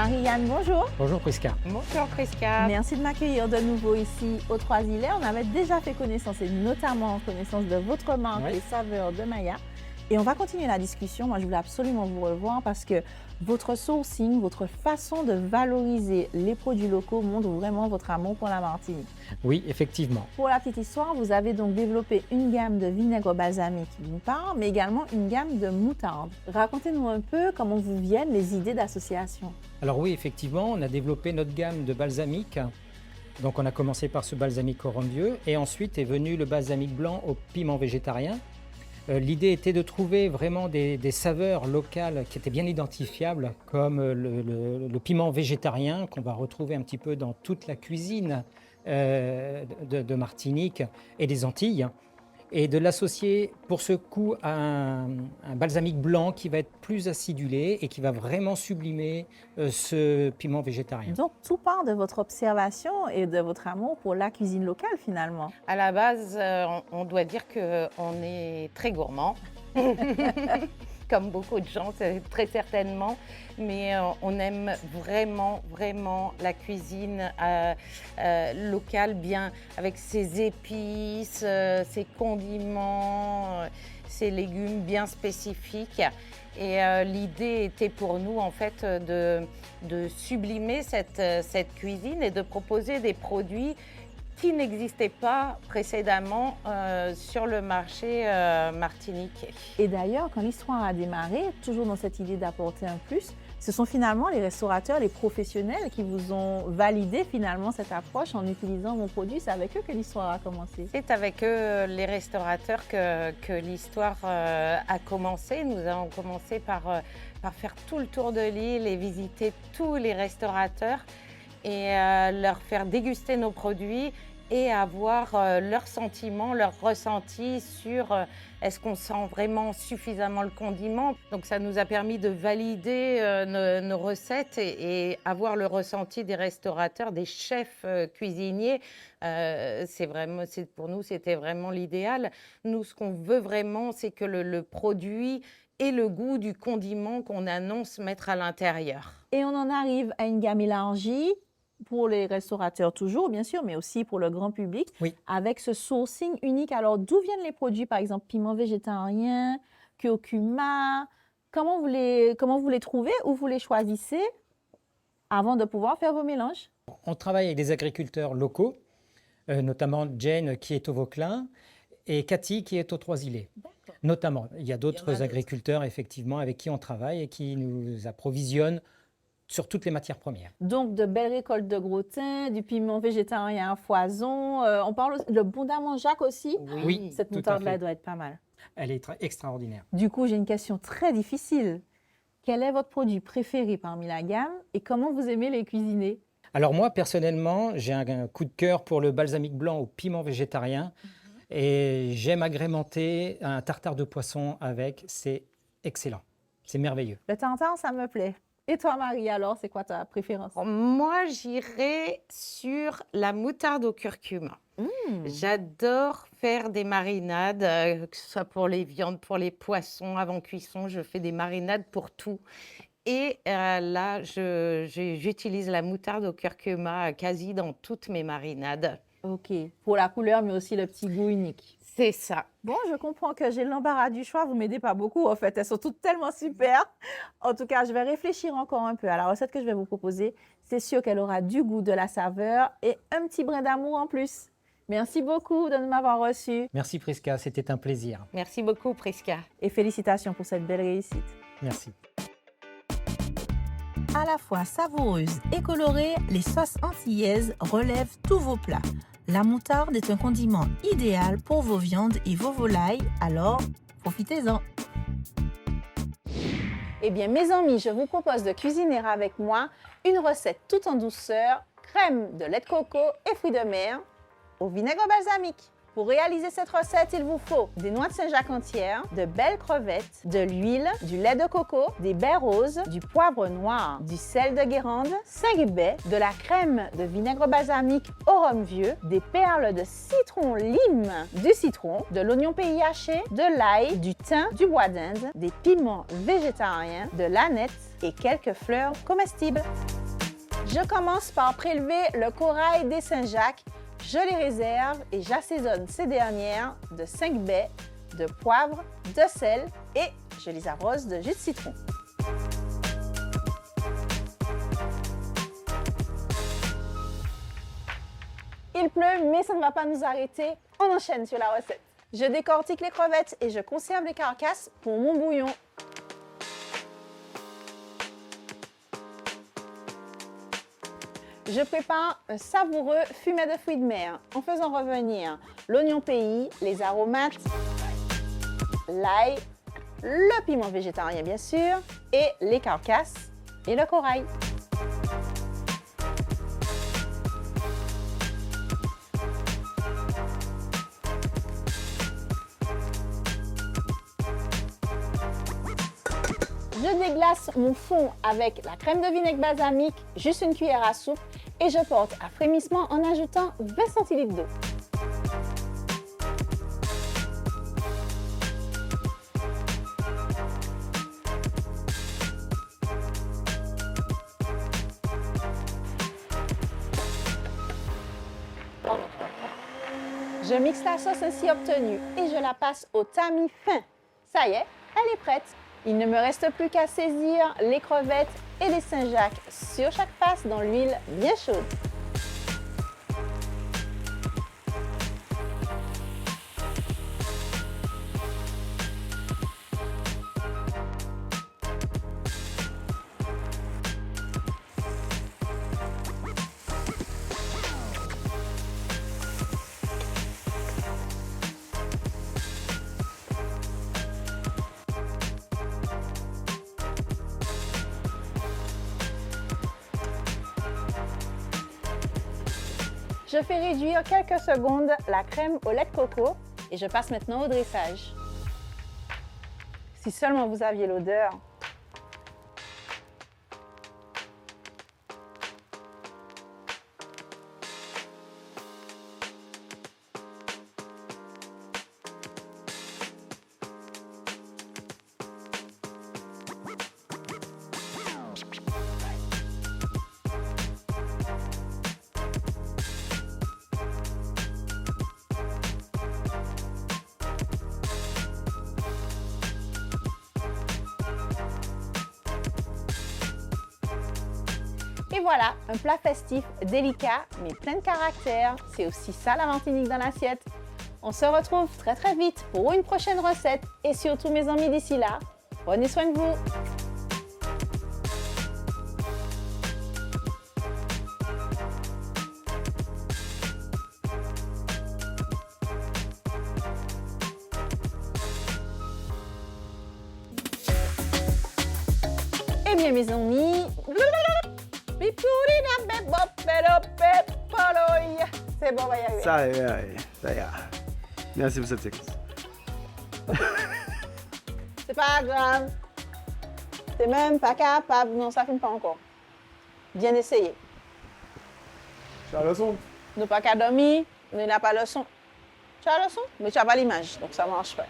Marie-Anne, bonjour. Bonjour Prisca. Bonjour Prisca. Merci de m'accueillir de nouveau ici aux Trois-Îlets. On avait déjà fait connaissance et notamment connaissance de votre marque, Oui. Les Saveurs de Maya. Et on va continuer la discussion. Moi, je voulais absolument vous revoir parce que votre sourcing, votre façon de valoriser les produits locaux montre vraiment votre amour pour la Martinique. Oui, effectivement. Pour la petite histoire, vous avez donc développé une gamme de vinaigre balsamique d'une part, mais également une gamme de moutarde. Racontez-nous un peu comment vous viennent les idées d'association. Alors oui, effectivement, on a développé notre gamme de balsamique. Donc on a commencé par ce balsamique au rhum vieux et ensuite est venu le balsamique blanc au piment végétarien. L'idée était de trouver vraiment des saveurs locales qui étaient bien identifiables, comme le piment végétarien qu'on va retrouver un petit peu dans toute la cuisine de Martinique et des Antilles, et de l'associer pour ce coup à un balsamique blanc qui va être plus acidulé et qui va vraiment sublimer ce piment végétarien. Donc, tout part de votre observation et de votre amour pour la cuisine locale, finalement. À la base, on doit dire qu'on est très gourmand. Comme beaucoup de gens, c'est très certainement, mais on aime vraiment, vraiment la cuisine locale, bien avec ses épices, ses condiments, ses légumes bien spécifiques. Et l'idée était pour nous, en fait, de sublimer cette cuisine et de proposer des produits qui n'existaient pas précédemment sur le marché martiniquais. Et d'ailleurs, quand l'histoire a démarré, toujours dans cette idée d'apporter un plus, ce sont finalement les restaurateurs, les professionnels qui vous ont validé finalement cette approche en utilisant vos produits. C'est avec eux que l'histoire a commencé. C'est avec eux, les restaurateurs, que l'histoire a commencé. Nous avons commencé par faire tout le tour de l'île et visiter tous les restaurateurs et leur faire déguster nos produits et avoir leurs sentiments, leurs ressentis sur est-ce qu'on sent vraiment suffisamment le condiment. Donc ça nous a permis de valider nos recettes et avoir le ressenti des restaurateurs, des chefs cuisiniers. Pour nous, c'était vraiment l'idéal. Nous, ce qu'on veut vraiment, c'est que le produit ait le goût du condiment qu'on annonce mettre à l'intérieur. Et on en arrive à une gamme élargie pour les restaurateurs toujours, bien sûr, mais aussi pour le grand public, Oui. avec ce sourcing unique. Alors, d'où viennent les produits, par exemple, piment végétarien, curcuma? Comment vous les trouvez ou vous les choisissez avant de pouvoir faire vos mélanges? On travaille avec des agriculteurs locaux, notamment Jane qui est au Vauclin et Cathy qui est aux Trois-Îlets. Notamment, il y a d'autres agriculteurs effectivement avec qui on travaille et qui nous approvisionnent sur toutes les matières premières. Donc, de belles récoltes de gros thym, du piment végétarien à foison. On parle aussi de bon d'amande Jacques aussi. Oui, Cette tout à moutarde-là fait. doit être pas mal. Elle est extraordinaire. Du coup, j'ai une question très difficile. Quel est votre produit préféré parmi la gamme et comment vous aimez les cuisiner? Alors moi, personnellement, j'ai un coup de cœur pour le balsamique blanc au piment végétarien et j'aime agrémenter un tartare de poisson avec. C'est excellent, c'est merveilleux. Le tartare, ça me plaît. Et toi, Marie, alors, c'est quoi ta préférence? Moi, j'irais sur la moutarde au curcuma. J'adore faire des marinades, que ce soit pour les viandes, pour les poissons, avant cuisson, je fais des marinades pour tout. Et là, j'utilise la moutarde au curcuma quasi dans toutes mes marinades. Ok, pour la couleur, mais aussi le petit goût unique. C'est ça. Bon, je comprends que j'ai l'embarras du choix. Vous ne m'aidez pas beaucoup, en fait. Elles sont toutes tellement super. En tout cas, je vais réfléchir encore un peu à la recette que je vais vous proposer. C'est sûr qu'elle aura du goût, de la saveur et un petit brin d'amour en plus. Merci beaucoup de m'avoir reçu Merci Prisca, c'était un plaisir. Merci beaucoup, Prisca. et félicitations pour cette belle réussite. Merci. À la fois savoureuses et colorées, les sauces antillaises relèvent tous vos plats. La moutarde est un condiment idéal pour vos viandes et vos volailles, alors profitez-en. Eh bien, mes amis, je vous propose de cuisiner avec moi une recette tout en douceur, crème de lait de coco et fruits de mer au vinaigre balsamique. Pour réaliser cette recette, il vous faut des noix de Saint-Jacques entières, de belles crevettes, de l'huile, du lait de coco, des baies roses, du poivre noir, du sel de Guérande, 5 baies, de la crème de vinaigre balsamique au rhum vieux, des perles de citron lime, du citron, de l'oignon pays haché, de l'ail, du thym, du bois d'Inde, des piments végétariens, de l'aneth et quelques fleurs comestibles. Je commence par prélever le corail des Saint-Jacques. Je les réserve et j'assaisonne ces dernières de 5 baies, de poivre, de sel et je les arrose de jus de citron. Il pleut, mais ça ne va pas nous arrêter. On enchaîne sur la recette. Je décortique les crevettes et je conserve les carcasses pour mon bouillon. Je prépare un savoureux fumet de fruits de mer en faisant revenir l'oignon pays, les aromates, l'ail, le piment végétarien bien sûr, et les carcasses et le corail. Je déglace mon fond avec la crème de vinaigre balsamique, juste une cuillère à soupe, et je porte à frémissement en ajoutant 20 centilitres d'eau. Je mixe la sauce ainsi obtenue et je la passe au tamis fin. Ça y est, elle est prête. Il ne me reste plus qu'à saisir les crevettes et les Saint-Jacques sur chaque face dans l'huile bien chaude. Je fais réduire quelques secondes la crème au lait de coco et je passe maintenant au dressage. Si seulement vous aviez l'odeur. Et voilà, un plat festif, délicat, mais plein de caractère. C'est aussi ça la Martinique dans l'assiette. On se retrouve très très vite pour une prochaine recette. Et surtout mes amis d'ici là, prenez soin de vous. Eh bien mes amis, c'est bon, on va y arriver. Ça y est, ça y est. Merci pour cette séquence. C'est pas grave. T'es même pas capable. Non, ça filme pas encore. Bien essayé. Tu as le son? Nous pas qu'à dormir, mais il n'a pas le son. Tu as le son, mais tu n'as pas l'image, donc ça marche pas.